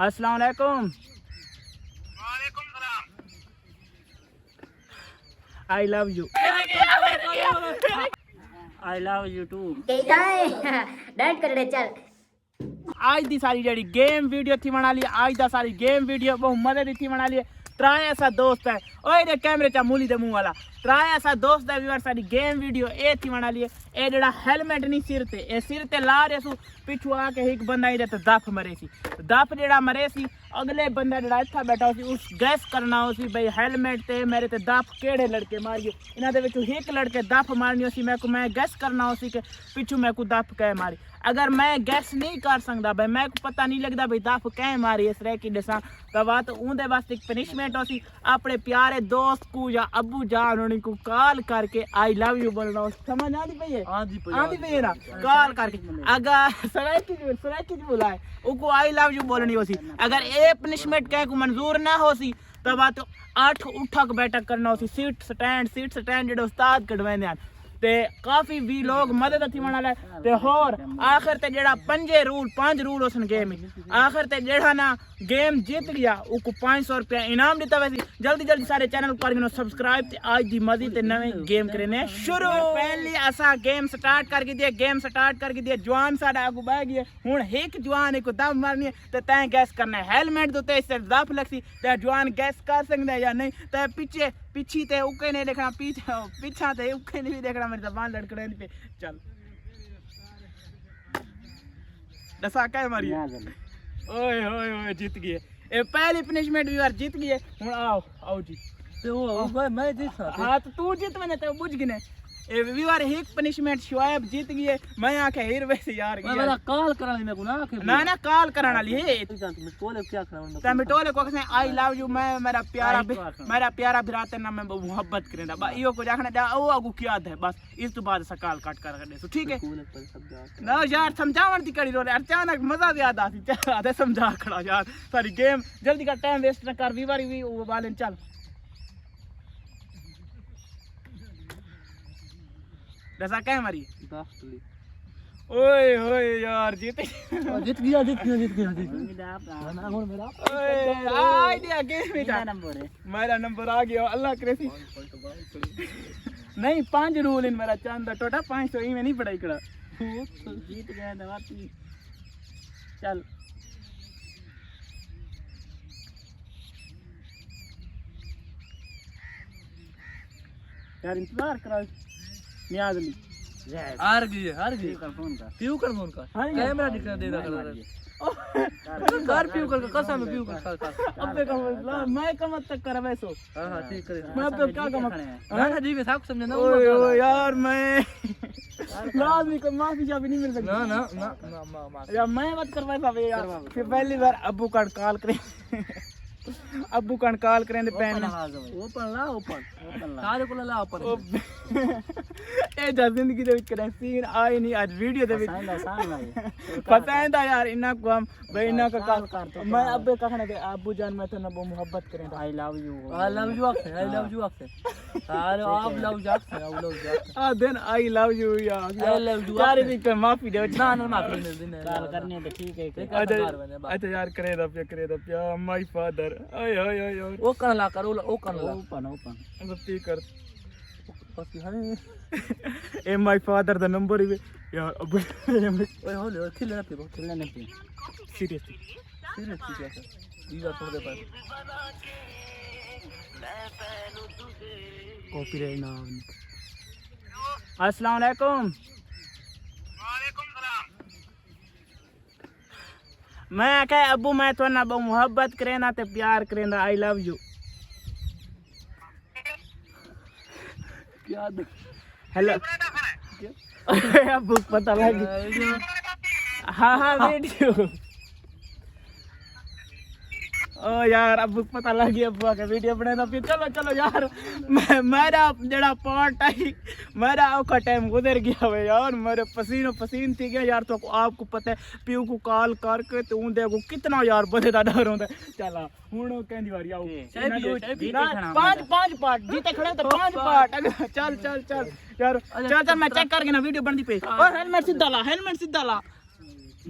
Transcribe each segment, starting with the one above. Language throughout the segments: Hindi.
अस्सलाम वालेकुम। वालेकुम सलाम। I love you. I love you too. Dad कर रहे चल आज दी सारी जेडी गेम वीडियो थी बना ली। आज दा सारी गेम वीडियो बहुत मजे दी थी बना ली। त्राए ऐसा दोस्त है ओए दे कैमरे चा मूली दे मुंह वाला त्राए ऐसा दोस्त है व्यूअर सारी गेम वीडियो ए थी बना ली। ए जेड़ा हेलमेट नहीं सिर ते ला रहे सु पिछू आके एक बंदा ही ते दफ मरे सी। दफ जेड़ा मरे सी अगले बंदा जेड़ा इत्था बैठा सी उस गैस करना हो सी भाई हेलमेट ते मेरे ते दफ केड़े लड़के मारिए। इन्हां दे विचों एक लड़के दफ मारनी हो सी मैं गैस करना हो सी कि पिछू मैं को दफ कै मारी। अगर मैं गैस नहीं कर सकता भाई मैं को पता नहीं लगता भाई दफ कै मारी इस रह की दसा तो बात उनके वास्ते एक पनिशमेंट हो सी अपने प्यारे दोस्त को या अबू जान उन्हीं को कॉल करके आई लव यू बोलना। समझ आती पई है? आती पई है ना? कॉल करके अगर सराकी बुलाए उनको आई लव यू बोलनी हो सी। अगर ये पनिशमेंट कह को मंजूर ना हो सी तो बात 8 उठक बैठक करना हो सी। सीट स्टैंड जेडे उस्ताद कढवांदे हैं ते काफी भी लोग मदद थी मना ले ते होर आखिर ते जेड़ा 5 रूल उसन गेम आखिर ते जेड़ा ना गेम जीत गया उको 500 रुपया इनाम दिता वैसी। जल्दी सारे चैनल कर गिनो सब्सक्राइब ते आज दी मजी ते नवे गेम करने शुरू। पहली असा गेम स्टार्ट करके दिए जवान साडा आगू बह गए हुन एक जवान को दम मारनी है ते तैं गैस करना है हेलमेट दे ते दफ लगसी ते जवान गैस कर सकदा या नहीं ते पीछे ते उके नहीं देखना पीछा ते उके नहीं भी देखना मेरी जबान लड़कड़े पे चल दसा क्या मारी ओए जीत गए। ए पहली पनिशमेंट भी यार जीत गए। हुन आओ जी तो मैं जीत हां तो तू जीत मैंने तो बुझ गिने ए व्यूअर एक पनिशमेंट शुआइब जीत गए। मैं आके हीर वैसे यार मैं कॉल करानी मैं को ना कॉल कराने वाली है मिटोले क्या कराऊंगा ते मिटोले को कसे आई लव यू मैं मेरा प्यारा भराते ना मैं मोहब्बत करेंदा बा इयो को जाखने दा ओ आगू की याद है बस इस तो बाद सकाल काट कर दे ठीक है ना यार समझावन दी कड़ी रोले अचानक मजा याद आती आधे समझा खड़ा यार सारी गेम जल्दी का टाइम वेस्ट ना कर वीवारी भी वो वाले चल दसा क्या हमारी ओए यार जीत गया ना हुन मेरा आई दिया गेम में नंबर है मेरा नंबर आ गया अल्लाह करे सी नहीं 5 रूल इन मेरा चांदा टोटा 500 ही में नहीं पढ़ाई करा जीत गया दवाती चल यार इंतजार करा नियाज अली हार गई पीऊ कर फोन का कैमरा दिखा दे दा कर पीऊ कर कसम पीऊ कर अबे का मैं कमत तक कर वैसो हां ठीक करे मैं अब क्या कम ना जी में साख समझे ना ओए यार मैं लाजमी को माफी जा भी नहीं मिल सकती ना यार मैं मत करवा पावे यार फिर पहली बार अब्बू का कॉल करे अब्बू का कॉल करें दे पैन ओपन सारे को ला ओपन ए जा जिंदगी दे विच करे सीन आए नहीं आज वीडियो दे विच पसंद आ यार इना को हम भाई इना का कॉल कर मैं अब्बे कहने के अब्बू जान मैं तो ना बहुत मोहब्बत करें आई लव यू आखे सारे आप लव जाक आ देन आई लव यू यार सारे दी पे माफी दे ना माफी नहीं देने कॉल करने तो ठीक है अच्छा यार करे दा माय फादर ओए ओ कर ला ओपन गलती कर ए माय फादर दा नंबर ही यार अब ओए होले खेलना पे सीरियसली क्या सर ये छोड़ दे पर कॉपीराइट ना अस्सलाम वालेकुम। वालेकुम सलाम। मैं कह अबू मैं तो ना बहुत मोहब्बत करेना ते प्यार करेंदा आई लव यू क्या हेलो अबू पता लग हाँ वीडियो ओ यार अबू पता लग गया अबू का वीडियो बनाना फिर चलो यार मेरा जड़ा पार्ट आई मेरा औखा टाइम गुजर गया वे यार मेरे पसीन थी गया यार। तो आपको पता है प्यू को कॉल करके तो उन देखो कितना यार बंदे दा डर होंदा चला हुन कहंदी वारी आओ 5 पार्ट जीते खड़े तो 5 पार्ट चल यार चल मैं चेक करके ना वीडियो बनदी पे और हेलमेट सीधा ला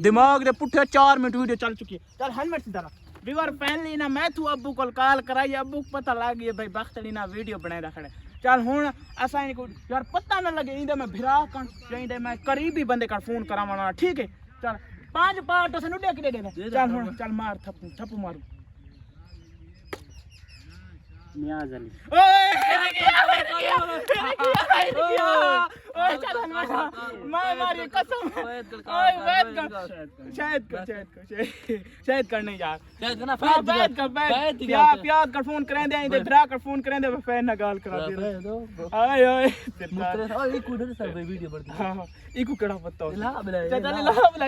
दिमाग दे पुठे 4 मिनट वीडियो चल चुकी है। चल हेलमेट सीधा रख व्यूअर फाइनली ना मैं तू अब्बू को कॉल कराई अब्बू को पता लग गया भाई बख्तड़ी ना वीडियो बनाए रखड़े। चल हुन असा इनको यार पता ना लगे इंदे मैं भिरा कर इंदे मैं करीबी बंदे का फोन करावना ठीक है। चल 5 पार्ट से नुडे के दे चल हुन चल मार थप्पू मारू नियाज अली ओए चल मैं मारी कसम ओए शायद कर नहीं यार शायद कर प्याद कर फोन करें दे इधर भरा कर फोन करें दे फैन ना गाल करा दे आए ओए ओए कूदे सब वीडियो बढ़ती हां हां इको केड़ा पता ला चल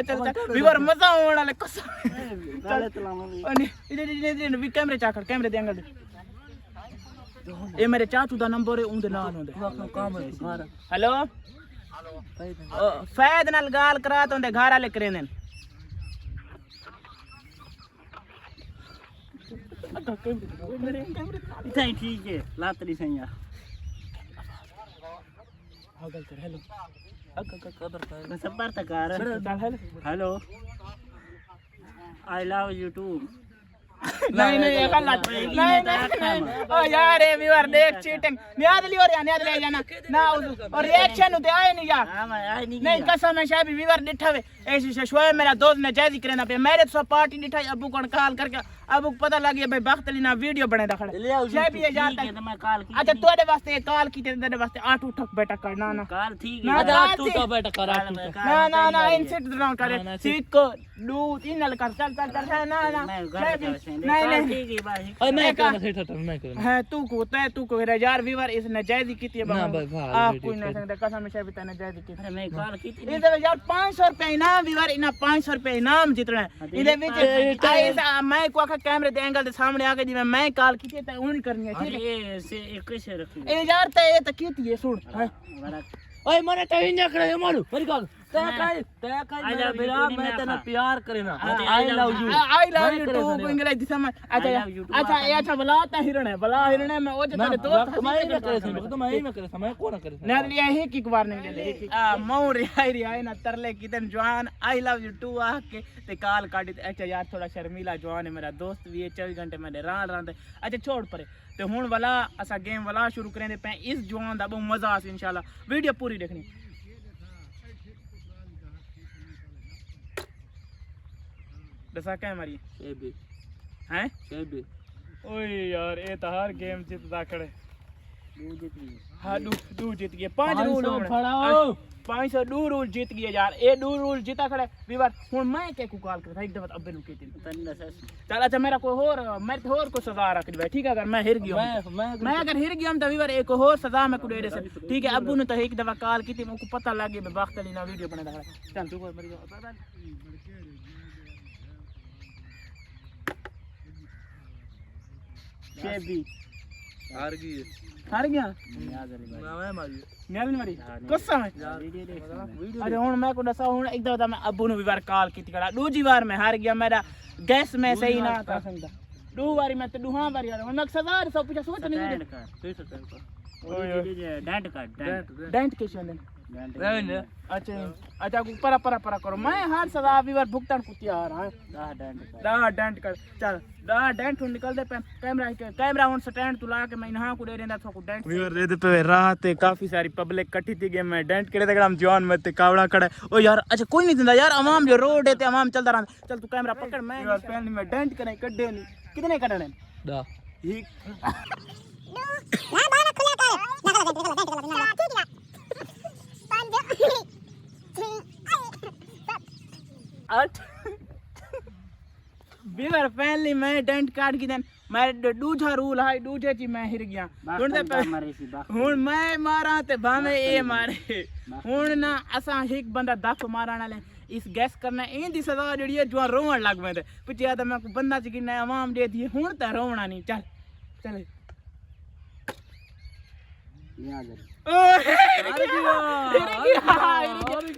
चल व्यूअर मजा आने वाला कसम गाले चलाना अनि इधर भी कैमरे चाकर कैमरे दे एंगल दे ये मेरे चाचू दा नंबर है उनदे नाल होंदे काम है घर हेलो फैद नाल गाल करा तो उनदे घर वाले करे ने इतना ही ठीक है लातरी सैया गल कर हेलो सबर तक आ रहा hello I love you too नहीं ये गलत नहीं ओ यार ये व्यूअर देख चीटिंग नियाद ली और नियाद ले जाना ना और रिएक्शन उते आए नहीं यार हां मैं आई नहीं कसम है शायद व्यूअर दिठावे ऐसे से शोए मेरा दोस्त ने जायजी करना पे मेरे तो पार्टी दिठाई अब्बू को कॉल करके अब्बू को पता लग गया भाई बख्तली ना वीडियो बने रखड़े शायद ये जानता है मैं कॉल की अच्छा तोरे वास्ते कॉल की तेरे वास्ते 8 उठक बेटा करना ना कॉल ठीक ना, है ना, तू तो बेटा करा ना इन सिट डाउन करे सीट को दू तीन नल कर चल ना ना नहीं ठीक है भाई ओए मैं करना थे ठटर मैं करना है तू को यार व्यूअर इस नजायज की थी ना भाई भाई आप कोई नहीं सकता कसम से भी तने नजायज की अरे मैं कॉल की थी इधर यार 500 रुपए इनाम व्यूअर इना 500 रुपए इनाम जीतना है इधर बीच ऐसा मैं को आखा कैमरे दे एंगल दे सामने आके जी मैं कॉल की थी उन करनी है ठीक है ये से एक से रखी ए यार ते ये तो की थी सुन ओए मने तो इंजा करे मारू मेरी गल ते मेरा बिरा मैं तेरे प्यार करेना I love you too English दिशा में अच्छा बुलाता हिरण है मैं ओ तेरे दोस्त मैं ही करे तो मैं ही करे मैं को ना करे ना लिया है कि बार नहीं ले मऊ रिया ना तरले कितन जवान आई लव यू टू आ के ते काल काटी अच्छा यार थोड़ा शर्मीला जवान है मेरा दोस्त भी है 24 घंटे में राल रहा अच्छा छोड़ परे ते हुन वाला असा गेम वाला शुरू करेंदे पे इस जवान दा बहुत मजा आसे इंशाल्लाह वीडियो पूरी देखनी दसा क्या मारी हैं ओए यार ये तो हर गेम जीतदा खड़े हां दू जीत गए 5 रूल फड़ाओ 500 दू रूल जीत गए यार ए दू रूल जीता खड़े विवार हुन मैं के को कॉल कर एक दफा अब्बे नु कहती चल अच्छा मेरा कोई और को सजा रख दे ठीक है अगर मैं हिर गया मैं अगर हिर गया तो विवार एक और सजा मैं को दे दे ठीक है अब्बू ने तो एक दफा कॉल की थी मुझको पता लग गया बख्तली ना वीडियो बना रहा चल तू को मर शेबी हार गया मैं मारी नियाल मारी कसम है अरे हुन मैं को दसा हुन एक दफा मैं अब्बू नु बार कॉल की थी दूसरी बार मैं हार गया मेरा गैस में सही ना था संदा दो बारी मैं तो दुहा बारी यार मैं 1000 पूछा सोच नहीं डेंट के शंदन अच्छा परा करो मैं हर सदा बार भुगतान को तैयार हां डेंट कर चल डेंट निकल दे कैमरा ऑन स्टैंड तू ला के मैं यहां को दे देंदा तो डेंट व्यूअर रे दे पे रात है काफी सारी पब्लिक इकट्ठी थी गए मैं डेंट करे हम जवान में ते कावड़ा खड़ा ओ यार अच्छा कोई नहीं दिंदा यार आवाम जो रोड है ते आवाम चलदा रहा चल तू कैमरा पकड़ मैं पहले में डेंट करे कड्डे नहीं कितने कटने दा बिगर फैमिली में डेंट काट की देन मैं दूजा रूल है दूजे ची मैं हिर गया हुन मैं मारा ते भावे ए मारे हुन ना असा एक बंदा दफ मारना ले इस गैस करना इन दी सजा जेडी है जो रोवन लग में ते पुछया तो मैं को बंदा च गिना आवाम दे दी हुन ते रोवना नहीं चल चल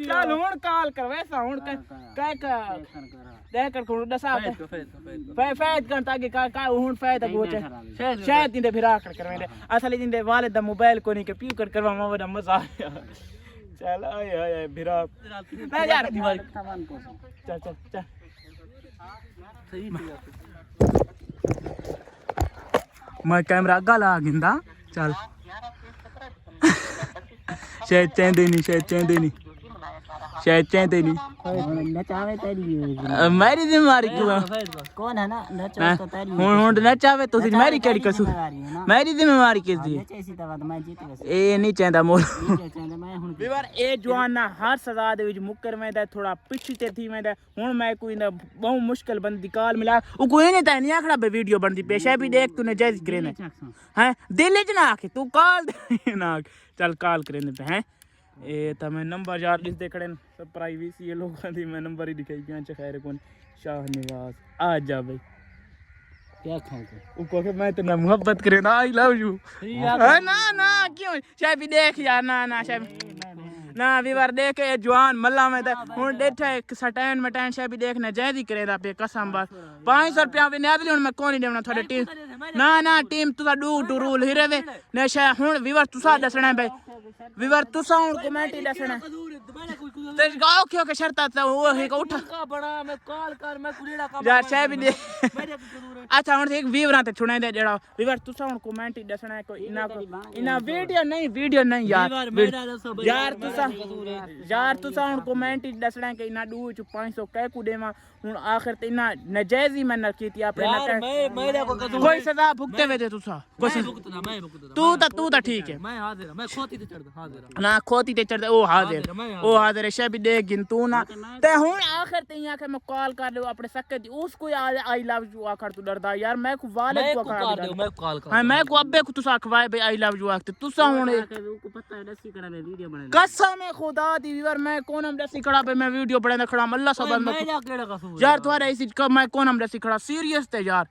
चल हुन कॉल कर वैसा हुन कह देख कर दसा फैद कर ताकि का हुन फैद गोचे शायद दिंदे फिरा कर करवे असल दिंदे वालिद दा मोबाइल को नहीं के पीऊ कर करवा मजा चल ओए ओए भिरा मैं यार चल चल चल सही मैं कैमरा अग्गा ला गिंदा चल शायद चेंदे नहीं नचावे तेरी मेरी जिम्मेवारी क्यों कौन है ना नचावे तो तेरी ਹੁਣ ਨਚਾਵੇ ਤੁਸੀਂ ਮੇਰੀ ਕਿਹੜੀ ਕਸੂ ਮੇਰੀ ਜ਼ਿੰਮੇਵਾਰੀ ਕਿਸ ਦੀ नचे सी तब मैं जीत बस ਇਹ ਨਹੀਂ ਚਾਹੁੰਦਾ ਮੋਲ चाहते मैं हुन ਵੀਰ ਇਹ ਜਵਾਨਾ ਹਰ ਸਜ਼ਾ ਦੇ ਵਿੱਚ ਮੁੱਕਰ ਮੈਂਦਾ ਥੋੜਾ ਪਿੱਛੇ ਤੇ ਥੀ ਮੈਂਦਾ ਹੁਣ ਮੈਂ ਕੋਈ ਨਾ ਬਹੁਤ ਮੁਸ਼ਕਲ ਬੰਦੀ ਕਾਲ ਮਿਲਾ ਉਹ ਕੋਈ ਨਹੀਂ ਤਾਂ ਨਹੀਂ ਆਖੜਾ ਬੇ ਵੀਡੀਓ ਬਣਦੀ ਪੇਸ਼ਾ ਵੀ ਦੇਖ ਤੂੰ ਨਜਾਇਜ਼ ਕਰੇ ਨੇ ਹੈ ਦਿਲ ਚ ਨਾ ਆਖੇ ਤੂੰ ਕਾਲ ਨਾ ਚੱਲ ਕਾਲ ਕਰੇ ਨੇ ਹੈ ਇਹ ਤਾਂ ਮੈਂ ਨੰਬਰ ਯਾਰ ਲਿਖਦੇ ਖੜੇ ਨੇ ਸਭ ਪ੍ਰਾਈਵੇਸੀ ਇਹ ਲੋਕਾਂ ਦੀ ਮੈਂ ਨੰਬਰ ਹੀ ਦਿਖਾਈ ਪਿਆ ਚ ਖੈਰ ਕੋਣ शाह निवास आ जा भाई क्या खाओगे वो कहे मैं तेरा मोहब्बत करे ना आई लव यू ना ना क्यों शायद भी देख यार ना ना शायद ना विवर देख ये जवान मल्ला में हुन बैठा एक सटैन मटैन शायद भी देखना जैदी करेदा पे कसम बस 500 रुपया भी नहीं हुन मैं कोनी देना थोड़े टीम ना ना टीम तुसा डू टू रूल ही रहे ने शायद हुन विवर तुसा दसना भाई विवर तुसा हुन कमेंट ही दसना ते गाओ क्यों के शर्त था वो है को उठा का बड़ा मैं कॉल कर मैं कुड़ीड़ा का यार शायद भी अच्छा हुन एक वीवरा ते छुने दे जेड़ा विवर तुसा हुन कमेंट ही दसना कोई इना वीडियो नहीं यार यार तुसा हुन कमेंट ही दसना कि इना डू च 500 कै को देवा हुन आखिर ते इना नजायज ही मैं कीती अपने यार मैं को कसूर कोई सजा भुगते वे दे तुसा मैं भुगतना तू तो ठीक है मैं हाजिर मैं खोती ते चढ़दा हाजिर ना खोती ते चढ़दे ओ हाजिर है भी देख गिन तू ना ते हुन आखिर ते आके मैं कॉल कर ले अपने सके दी उसको आई लव यू आखर तू डरदा यार मैं को वाले को कर मैं कॉल कर हां मैं को अब्बे को तुसा अखवाए भाई आई लव यू आखते तुसा हुन को पता है दसी कड़ा में वीडियो बना कसम है खुदा दी यार मैं कौन हम दसी खड़ा पे मैं वीडियो बना खड़ा अल्लाह सब मैं जा केड़ा कसूर यार तुम्हारे इसी मैं कौन हम दसी खड़ा सीरियस थे यार